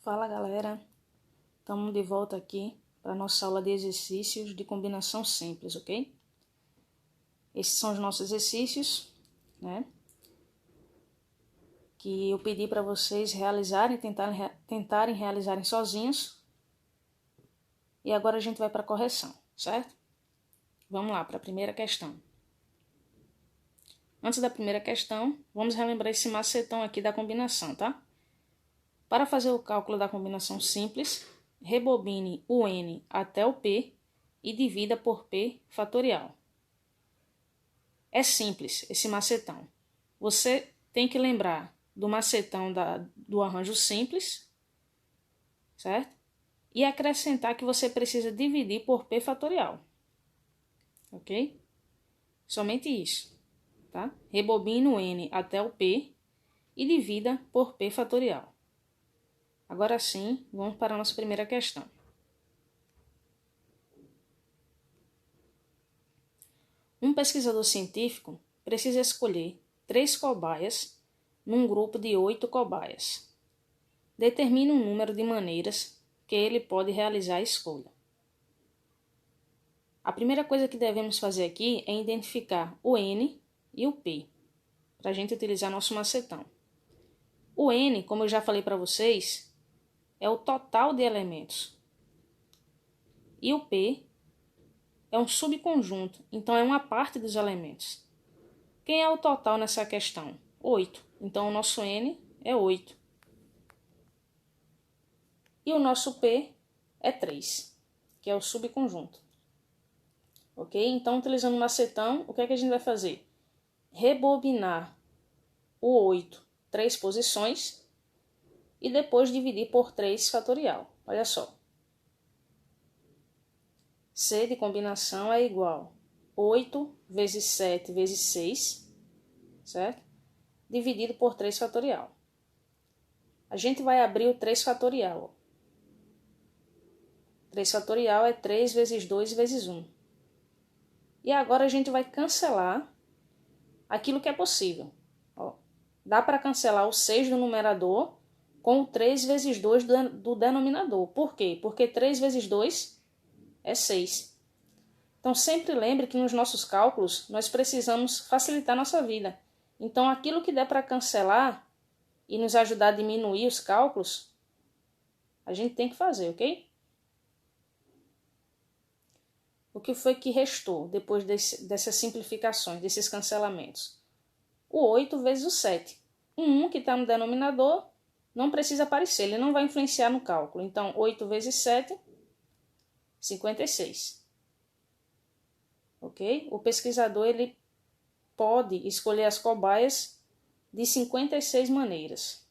Fala galera, estamos de volta aqui para a nossa aula de exercícios de combinação simples, ok? Esses são os nossos exercícios, né? Que eu pedi para vocês realizarem, tentarem realizarem sozinhos. E agora a gente vai para a correção, certo? Vamos lá para a primeira questão. Antes da primeira questão, vamos relembrar esse macetão aqui da combinação, tá? Para fazer o cálculo da combinação simples, rebobine o n até o p e divida por p fatorial. É simples esse macetão. Você tem que lembrar do macetão do arranjo simples, certo? E acrescentar que você precisa dividir por p fatorial, ok? Somente isso, tá? Rebobine o n até o p e divida por p fatorial. Agora sim, vamos para a nossa primeira questão. Um pesquisador científico precisa escolher 3 cobaias num grupo de 8 cobaias. Determine um número de maneiras que ele pode realizar a escolha. A primeira coisa que devemos fazer aqui é identificar o N e o P, para a gente utilizar nosso macetão. O N, como eu já falei para vocês, é o total de elementos. E o P é um subconjunto, então é uma parte dos elementos. Quem é o total nessa questão? 8. Então o nosso N é 8. E o nosso P é 3, que é o subconjunto. Ok? Então, utilizando o macetão, o que é que a gente vai fazer? Rebobinar o 8 3 posições e depois dividir por 3 fatorial. Olha só. C de combinação é igual a 8 vezes 7 vezes 6, certo? Dividido por 3 fatorial. A gente vai abrir o 3 fatorial. 3 fatorial é 3 vezes 2 vezes 1. E agora a gente vai cancelar aquilo que é possível. Ó, dá para cancelar o 6 do numerador com o 3 vezes 2 do denominador. Por quê? Porque 3 vezes 2 é 6. Então, sempre lembre que nos nossos cálculos nós precisamos facilitar nossa vida. Então, aquilo que der para cancelar e nos ajudar a diminuir os cálculos, a gente tem que fazer, ok? O que foi que restou depois dessas simplificações, desses cancelamentos? O 8 vezes o 7. O 1 que está no denominador não precisa aparecer, ele não vai influenciar no cálculo. Então, 8 vezes 7, 56. Ok? O pesquisador ele pode escolher as cobaias de 56 maneiras.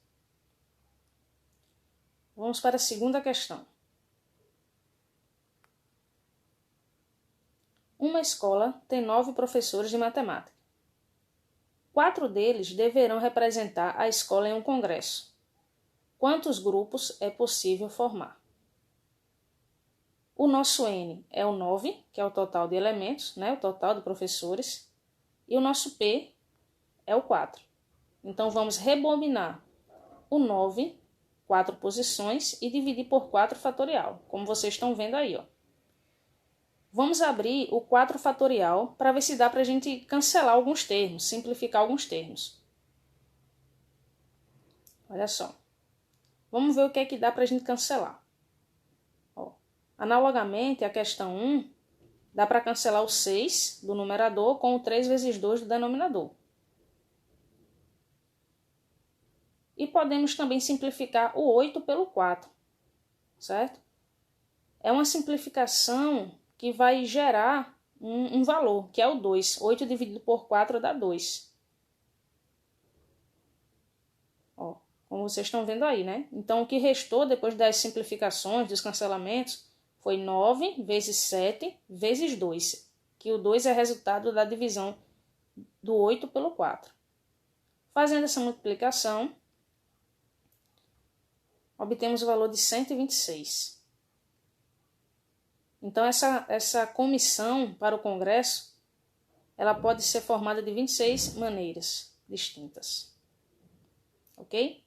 Vamos para a segunda questão. Uma escola tem 9 professores de matemática. 4 deles deverão representar a escola em um congresso. Quantos grupos é possível formar? O nosso N é o 9, que é o total de elementos, né? O total de professores. E o nosso P é o 4. Então, vamos rebobinar o 9, 4 posições, e dividir por 4 fatorial, como vocês estão vendo aí, ó. Vamos abrir o 4 fatorial para ver se dá para a gente cancelar alguns termos, simplificar alguns termos. Olha só. Vamos ver o que é que dá para a gente cancelar. Ó, analogamente, a questão 1, dá para cancelar o 6 do numerador com o 3 vezes 2 do denominador. E podemos também simplificar o 8 pelo 4, certo? É uma simplificação que vai gerar um valor, que é o 2. 8 dividido por 4 dá 2. Ó, como vocês estão vendo aí, né? Então, o que restou depois das simplificações, dos cancelamentos, foi 9 vezes 7 vezes 2, que o 2 é resultado da divisão do 8 pelo 4. Fazendo essa multiplicação, obtemos o valor de 126. Então, essa comissão para o Congresso, ela pode ser formada de 26 maneiras distintas. Ok?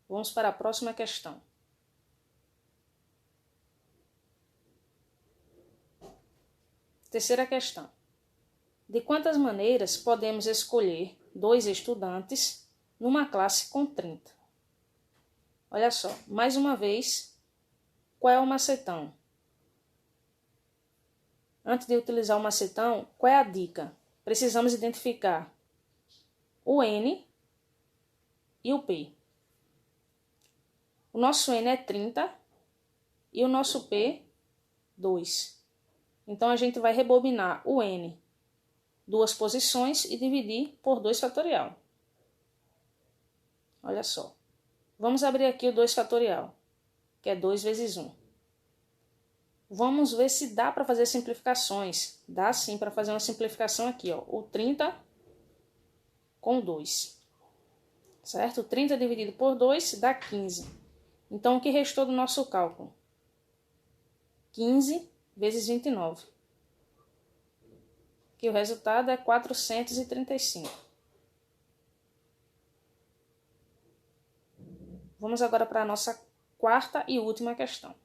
Vamos para a próxima questão. Terceira questão. De quantas maneiras podemos escolher 2 estudantes numa classe com 30? Olha só, mais uma vez, qual é o macetão? Antes de utilizar o macetão, qual é a dica? Precisamos identificar o N e o P. O nosso N é 30 e o nosso P, 2. Então, a gente vai rebobinar o N 2 posições e dividir por 2 fatorial. Olha só. Vamos abrir aqui o 2 fatorial, que é 2 vezes 1. Vamos ver se dá para fazer simplificações. Dá sim para fazer uma simplificação aqui, ó. O 30 com 2. Certo? 30 dividido por 2 dá 15. Então, o que restou do nosso cálculo? 15 vezes 29. Que o resultado é 435. Vamos agora para a nossa quarta e última questão.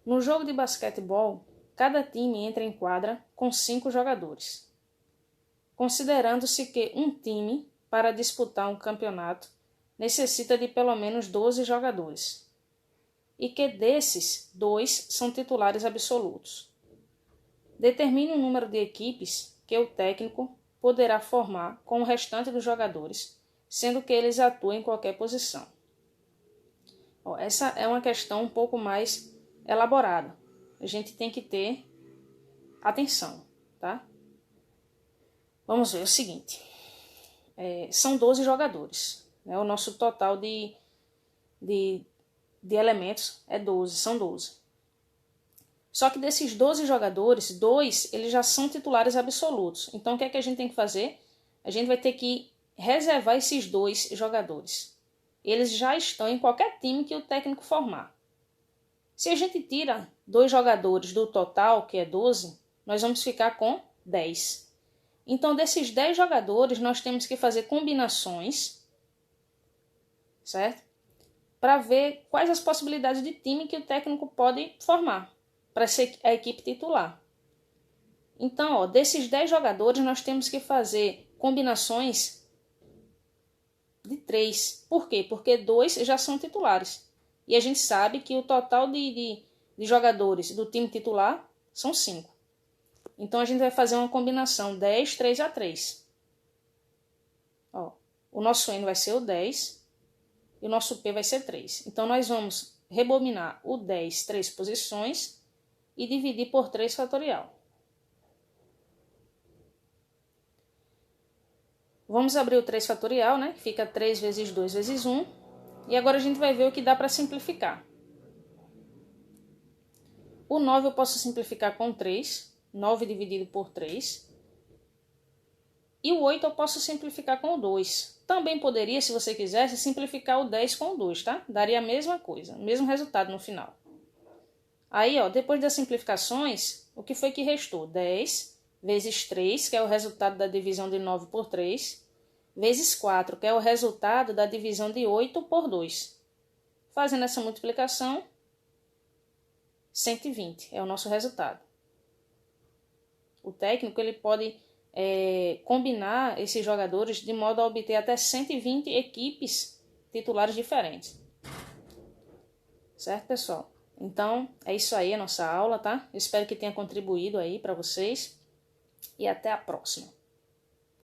No jogo de basquetebol, cada time entra em quadra com 5 jogadores. Considerando-se que um time, para disputar um campeonato, necessita de pelo menos 12 jogadores, e que desses, 2 são titulares absolutos. Determine o número de equipes que o técnico poderá formar com o restante dos jogadores, sendo que eles atuem em qualquer posição. Essa é uma questão um pouco mais elaborada. A gente tem que ter atenção, tá? Vamos ver o seguinte. São 12 jogadores. Né? O nosso total de elementos é 12, são 12. Só que desses 12 jogadores, 2 eles já são titulares absolutos. Então, o que é que a gente tem que fazer? A gente vai ter que reservar esses 2 jogadores. Eles já estão em qualquer time que o técnico formar. Se a gente tira 2 jogadores do total, que é 12, nós vamos ficar com 10. Então, desses 10 jogadores, nós temos que fazer combinações, certo? Para ver quais as possibilidades de time que o técnico pode formar para ser a equipe titular. Então, desses 10 jogadores, nós temos que fazer combinações de 3. Por quê? Porque 2 já são titulares. E a gente sabe que o total de jogadores do time titular são 5. Então, a gente vai fazer uma combinação 10, 3 a 3. O nosso N vai ser o 10 e o nosso P vai ser 3. Então, nós vamos rebobinar o 10, 3 posições e dividir por 3 fatorial. Vamos abrir o 3 fatorial, né? Fica 3 vezes 2 vezes 1. E agora a gente vai ver o que dá para simplificar. O 9 eu posso simplificar com 3. 9 dividido por 3. E o 8 eu posso simplificar com o 2. Também poderia, se você quisesse, simplificar o 10 com o 2, tá? Daria a mesma coisa, o mesmo resultado no final. Aí, depois das simplificações, o que foi que restou? 10 vezes 3, que é o resultado da divisão de 9 por 3, vezes 4, que é o resultado da divisão de 8 por 2. Fazendo essa multiplicação, 120 é o nosso resultado. O técnico ele pode combinar esses jogadores de modo a obter até 120 equipes titulares diferentes. Certo, pessoal? Então, é isso aí a nossa aula, tá? Eu espero que tenha contribuído aí para vocês e até a próxima.